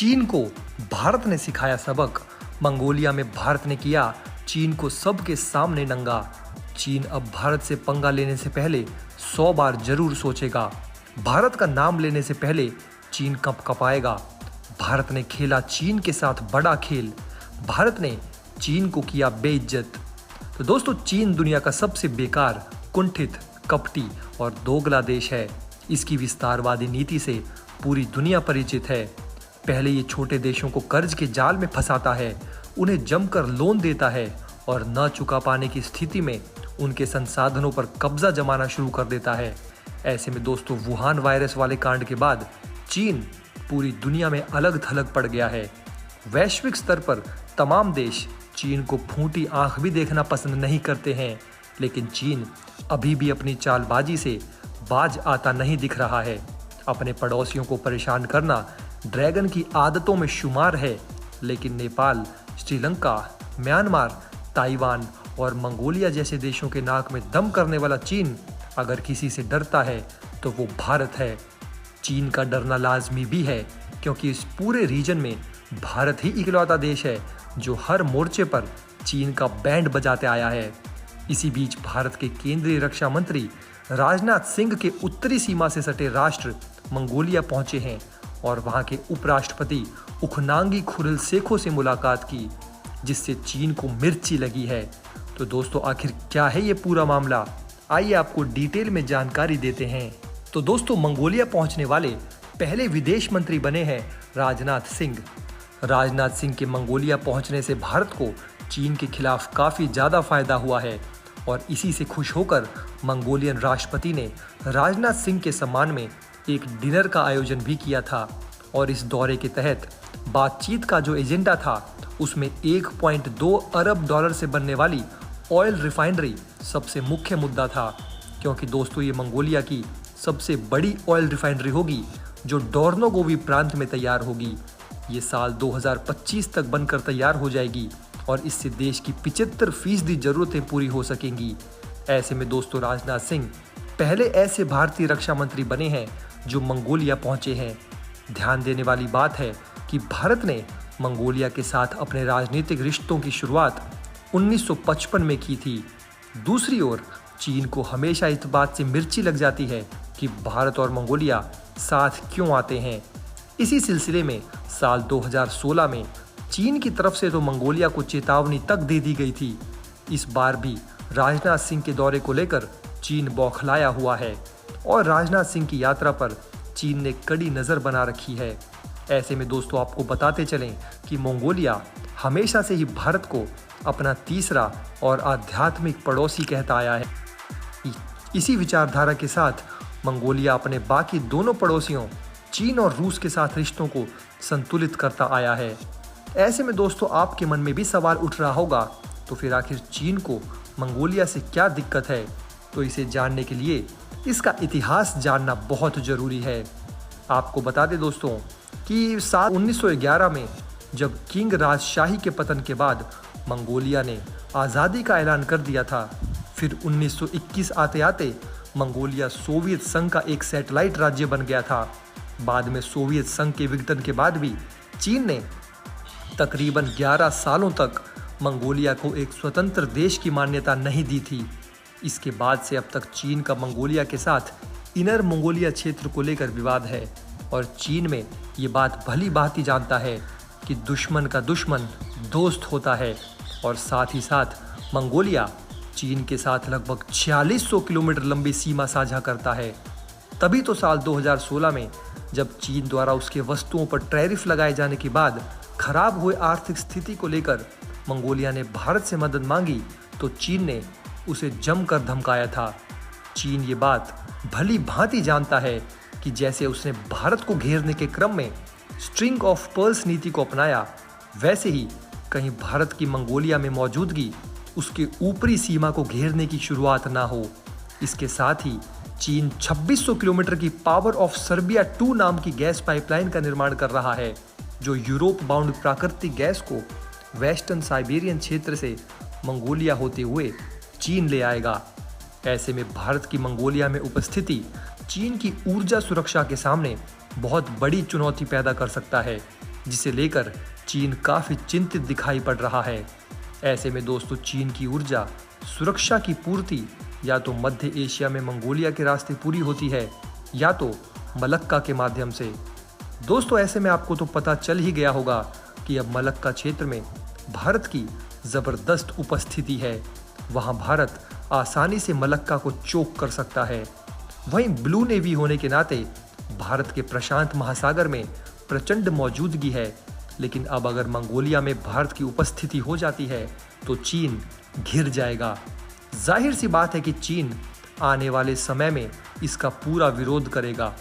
चीन को भारत ने सिखाया सबक। मंगोलिया में भारत ने किया चीन को सबके सामने नंगा। चीन अब भारत से पंगा लेने से पहले 100 बार जरूर सोचेगा। भारत का नाम लेने से पहले चीन कपाएगा। भारत ने खेला चीन के साथ बड़ा खेल। भारत ने चीन को किया बेइज्जत। तो दोस्तों, चीन दुनिया का सबसे बेकार, कुंठित, कपटी और दोगला देश है। इसकी विस्तारवादी नीति से पूरी दुनिया परिचित है। पहले ये छोटे देशों को कर्ज के जाल में फंसाता है, उन्हें जमकर लोन देता है और न चुका पाने की स्थिति में उनके संसाधनों पर कब्जा जमाना शुरू कर देता है। ऐसे में दोस्तों, वुहान वायरस वाले कांड के बाद चीन पूरी दुनिया में अलग थलग पड़ गया है। वैश्विक स्तर पर तमाम देश चीन को फूटी आंख भी देखना पसंद नहीं करते हैं, लेकिन चीन अभी भी अपनी चालबाजी से बाज आता नहीं दिख रहा है। अपने पड़ोसियों को परेशान करना ड्रैगन की आदतों में शुमार है, लेकिन नेपाल, श्रीलंका, म्यांमार, ताइवान और मंगोलिया जैसे देशों के नाक में दम करने वाला चीन अगर किसी से डरता है तो वो भारत है। चीन का डरना लाजमी भी है, क्योंकि इस पूरे रीजन में भारत ही इकलौता देश है जो हर मोर्चे पर चीन का बैंड बजाते आया है। इसी बीच भारत के केंद्रीय रक्षा मंत्री राजनाथ सिंह के उत्तरी सीमा से सटे राष्ट्र मंगोलिया पहुंचे हैं और वहां के उपराष्ट्रपति उखनांगी खुरलसेखो से मुलाकात की, जिससे चीन को मिर्ची लगी है। तो दोस्तों, आखिर क्या है ये पूरा मामला? आइए आपको डिटेल में जानकारी देते हैं। तो दोस्तों, मंगोलिया पहुंचने वाले पहले विदेश मंत्री बने हैं राजनाथ सिंह। राजनाथ सिंह के मंगोलिया पहुंचने से भारत को चीन के खिलाफ काफ़ी ज़्यादा फायदा हुआ है और इसी से खुश होकर मंगोलियन राष्ट्रपति ने राजनाथ सिंह के सम्मान में एक डिनर का आयोजन भी किया था। और इस दौरे के तहत बातचीत का जो एजेंडा था उसमें 1.2 अरब डॉलर से बनने वाली ऑयल रिफाइनरी सबसे मुख्य मुद्दा था, क्योंकि दोस्तों, ये मंगोलिया की सबसे बड़ी ऑयल रिफाइनरी होगी जो डोर्नोगोवी प्रांत में तैयार होगी। ये साल 2025 तक बनकर तैयार हो जाएगी और इससे देश की 75% ज़रूरतें पूरी हो सकेंगी। ऐसे में दोस्तों, राजनाथ सिंह पहले ऐसे भारतीय रक्षा मंत्री बने हैं जो मंगोलिया पहुंचे हैं। ध्यान देने वाली बात है कि भारत ने मंगोलिया के साथ अपने राजनीतिक रिश्तों की शुरुआत 1955 में की थी। दूसरी ओर चीन को हमेशा इस बात से मिर्ची लग जाती है कि भारत और मंगोलिया साथ क्यों आते हैं। इसी सिलसिले में साल 2016 में चीन की तरफ से तो मंगोलिया को चेतावनी तक दे दी गई थी। इस बार भी राजनाथ सिंह के दौरे को लेकर चीन बौखलाया हुआ है और राजनाथ सिंह की यात्रा पर चीन ने कड़ी नज़र बना रखी है। ऐसे में दोस्तों, आपको बताते चलें कि मंगोलिया हमेशा से ही भारत को अपना तीसरा और आध्यात्मिक पड़ोसी कहता आया है। इसी विचारधारा के साथ मंगोलिया अपने बाकी दोनों पड़ोसियों चीन और रूस के साथ रिश्तों को संतुलित करता आया है। ऐसे में दोस्तों, आपके मन में भी सवाल उठ रहा होगा, तो फिर आखिर चीन को मंगोलिया से क्या दिक्कत है? तो इसे जानने के लिए इसका इतिहास जानना बहुत ज़रूरी है। आपको बता दें दोस्तों कि साल 1911 में जब किंग राजशाही के पतन के बाद मंगोलिया ने आज़ादी का ऐलान कर दिया था, फिर 1921 आते आते मंगोलिया सोवियत संघ का एक सैटेलाइट राज्य बन गया था। बाद में सोवियत संघ के विघटन के बाद भी चीन ने तकरीबन 11 सालों तक मंगोलिया को एक स्वतंत्र देश की मान्यता नहीं दी थी। इसके बाद से अब तक चीन का मंगोलिया के साथ इनर मंगोलिया क्षेत्र को लेकर विवाद है और चीन में ये बात भली भांति जानता है कि दुश्मन का दुश्मन दोस्त होता है। और साथ ही साथ मंगोलिया चीन के साथ लगभग 4600 किलोमीटर लंबी सीमा साझा करता है। तभी तो साल 2016 में जब चीन द्वारा उसके वस्तुओं पर टैरिफ लगाए जाने के बाद खराब हुए आर्थिक स्थिति को लेकर मंगोलिया ने भारत से मदद मांगी, तो चीन ने उसे जमकर धमकाया था। चीन ये बात भली भांति जानता है कि जैसे उसने भारत को घेरने के क्रम में स्ट्रिंग ऑफ पर्ल्स नीति को अपनाया, वैसे ही कहीं भारत की मंगोलिया में मौजूदगी उसके ऊपरी सीमा को घेरने की शुरुआत ना हो। इसके साथ ही चीन 2600 किलोमीटर की पावर ऑफ सर्बिया 2 नाम की गैस पाइपलाइन का निर्माण कर रहा है, जो यूरोप बाउंड प्राकृतिक गैस को वेस्टर्न साइबेरियन क्षेत्र से मंगोलिया होते हुए चीन ले आएगा। ऐसे में भारत की मंगोलिया में उपस्थिति चीन की ऊर्जा सुरक्षा के सामने बहुत बड़ी चुनौती पैदा कर सकता है। जिसे लेकर चीन काफ़ी चिंतित दिखाई पड़ रहा है। ऐसे में दोस्तों चीन की ऊर्जा सुरक्षा की पूर्ति या तो मध्य एशिया में मंगोलिया के रास्ते पूरी होती है या तो मलक्का के माध्यम से। दोस्तों ऐसे में आपको तो पता चल ही गया होगा कि अब मलक्का क्षेत्र में भारत की ज़बरदस्त उपस्थिति है। वहां भारत आसानी से मलक्का को चोक कर सकता है। वहीं ब्लू नेवी होने के नाते भारत के प्रशांत महासागर में प्रचंड मौजूदगी है। लेकिन अब अगर मंगोलिया में भारत की उपस्थिति हो जाती है तो चीन घिर जाएगा। जाहिर सी बात है कि चीन आने वाले समय में इसका पूरा विरोध करेगा।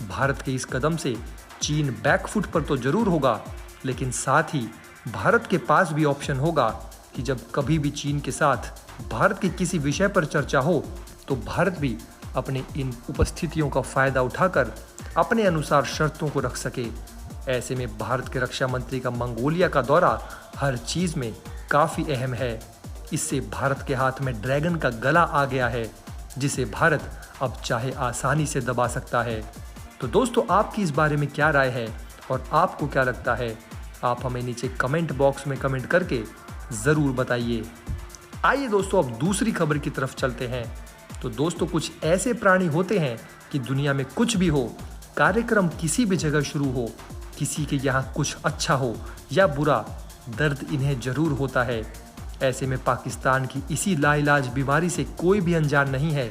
भारत के इस कदम से चीन बैकफुट पर तो जरूर होगा, लेकिन साथ ही भारत के पास भी ऑप्शन होगा कि जब कभी भी चीन के साथ भारत के किसी विषय पर चर्चा हो तो भारत भी अपने इन उपस्थितियों का फायदा उठाकर अपने अनुसार शर्तों को रख सके। ऐसे में भारत के रक्षा मंत्री का मंगोलिया का दौरा हर चीज में काफी अहम है। इससे भारत के हाथ में ड्रैगन का गला आ गया है, जिसे भारत अब चाहे आसानी से दबा सकता है। तो दोस्तों आपकी इस बारे में क्या राय है और आपको क्या लगता है, आप हमें नीचे कमेंट बॉक्स में कमेंट करके ज़रूर बताइए। आइए दोस्तों अब दूसरी खबर की तरफ चलते हैं। तो दोस्तों कुछ ऐसे प्राणी होते हैं कि दुनिया में कुछ भी हो, कार्यक्रम किसी भी जगह शुरू हो, किसी के यहाँ कुछ अच्छा हो या बुरा, दर्द इन्हें जरूर होता है। ऐसे में पाकिस्तान की इसी लाइलाज बीमारी से कोई भी अनजान नहीं है।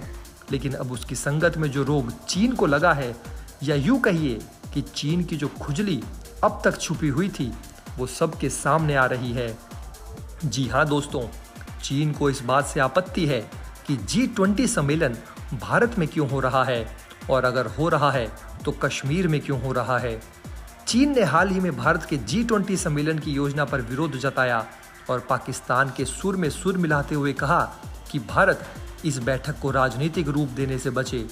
लेकिन अब उसकी संगत में जो रोग चीन को लगा है, या यूँ कहिए कि चीन की जो खुजली अब तक छुपी हुई थी वो सबके सामने आ रही है। जी हाँ दोस्तों, चीन को इस बात से आपत्ति है कि G20 सम्मेलन भारत में क्यों हो रहा है, और अगर हो रहा है तो कश्मीर में क्यों हो रहा है। चीन ने हाल ही में भारत के G20 सम्मेलन की योजना पर विरोध जताया और पाकिस्तान के सुर में सुर मिलाते हुए कहा कि भारत इस बैठक को राजनीतिक रूप देने से बचे।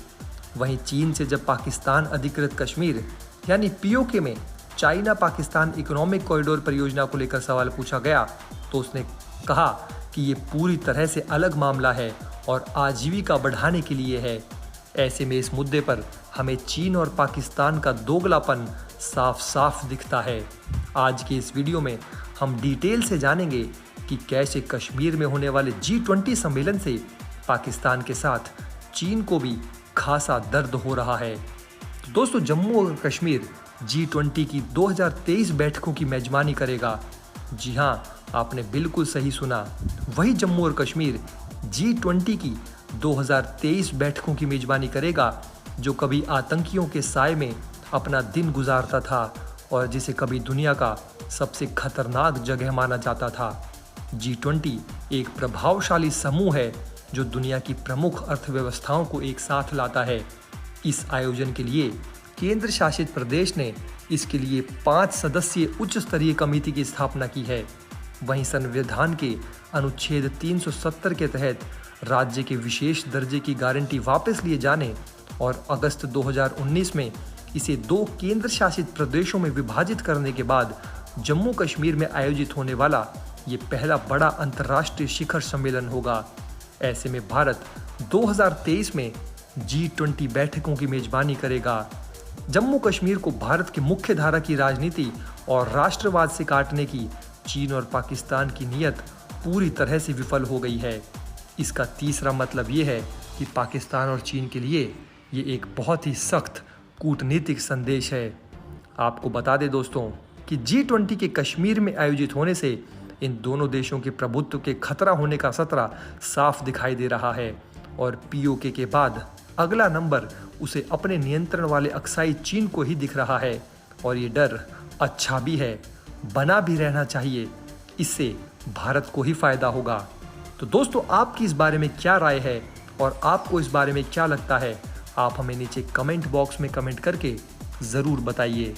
वहीं चीन से जब पाकिस्तान अधिकृत कश्मीर यानी POK में चाइना पाकिस्तान इकोनॉमिक कॉरिडोर परियोजना को लेकर सवाल पूछा गया तो उसने कहा कि ये पूरी तरह से अलग मामला है और आजीविका बढ़ाने के लिए है। ऐसे में इस मुद्दे पर हमें चीन और पाकिस्तान का दोगलापन साफ साफ दिखता है। आज के इस वीडियो में हम डिटेल से जानेंगे कि कैसे कश्मीर में होने वाले G20 सम्मेलन से पाकिस्तान के साथ चीन को भी खासा दर्द हो रहा है। दोस्तों जम्मू और कश्मीर G20 की 2023 बैठकों की मेजबानी करेगा। जी हाँ, आपने बिल्कुल सही सुना, वही जम्मू और कश्मीर G20 की 2023 बैठकों की मेजबानी करेगा, जो कभी आतंकियों के साए में अपना दिन गुजारता था और जिसे कभी दुनिया का सबसे खतरनाक जगह माना जाता था। G20 एक प्रभावशाली समूह है जो दुनिया की प्रमुख अर्थव्यवस्थाओं को एक साथ लाता है। इस आयोजन के लिए केंद्र शासित प्रदेश ने इसके लिए 5 सदस्यीय उच्च स्तरीय कमेटी की स्थापना की है। वहीं संविधान के अनुच्छेद 370 के तहत राज्य के विशेष दर्जे की गारंटी वापस लिए जाने और अगस्त 2019 में इसे 2 केंद्र शासित प्रदेशों में विभाजित करने के बाद जम्मू कश्मीर में आयोजित होने वाला ये पहला बड़ा अंतर्राष्ट्रीय शिखर सम्मेलन होगा। ऐसे में भारत 2023 में G20 बैठकों की मेजबानी करेगा। जम्मू कश्मीर को भारत की मुख्य धारा की राजनीति और राष्ट्रवाद से काटने की चीन और पाकिस्तान की नीयत पूरी तरह से विफल हो गई है। इसका तीसरा मतलब ये है कि पाकिस्तान और चीन के लिए ये एक बहुत ही सख्त कूटनीतिक संदेश है। आपको बता दें दोस्तों कि G20 के कश्मीर में आयोजित होने से इन दोनों देशों के प्रभुत्व के खतरा होने का खतरा साफ दिखाई दे रहा है और POK के बाद अगला नंबर उसे अपने नियंत्रण वाले अक्साई चीन को ही दिख रहा है। और ये डर अच्छा भी है, बना भी रहना चाहिए, इससे भारत को ही फायदा होगा। तो दोस्तों आपकी इस बारे में क्या राय है और आपको इस बारे में क्या लगता है, आप हमें नीचे कमेंट बॉक्स में कमेंट करके ज़रूर बताइए।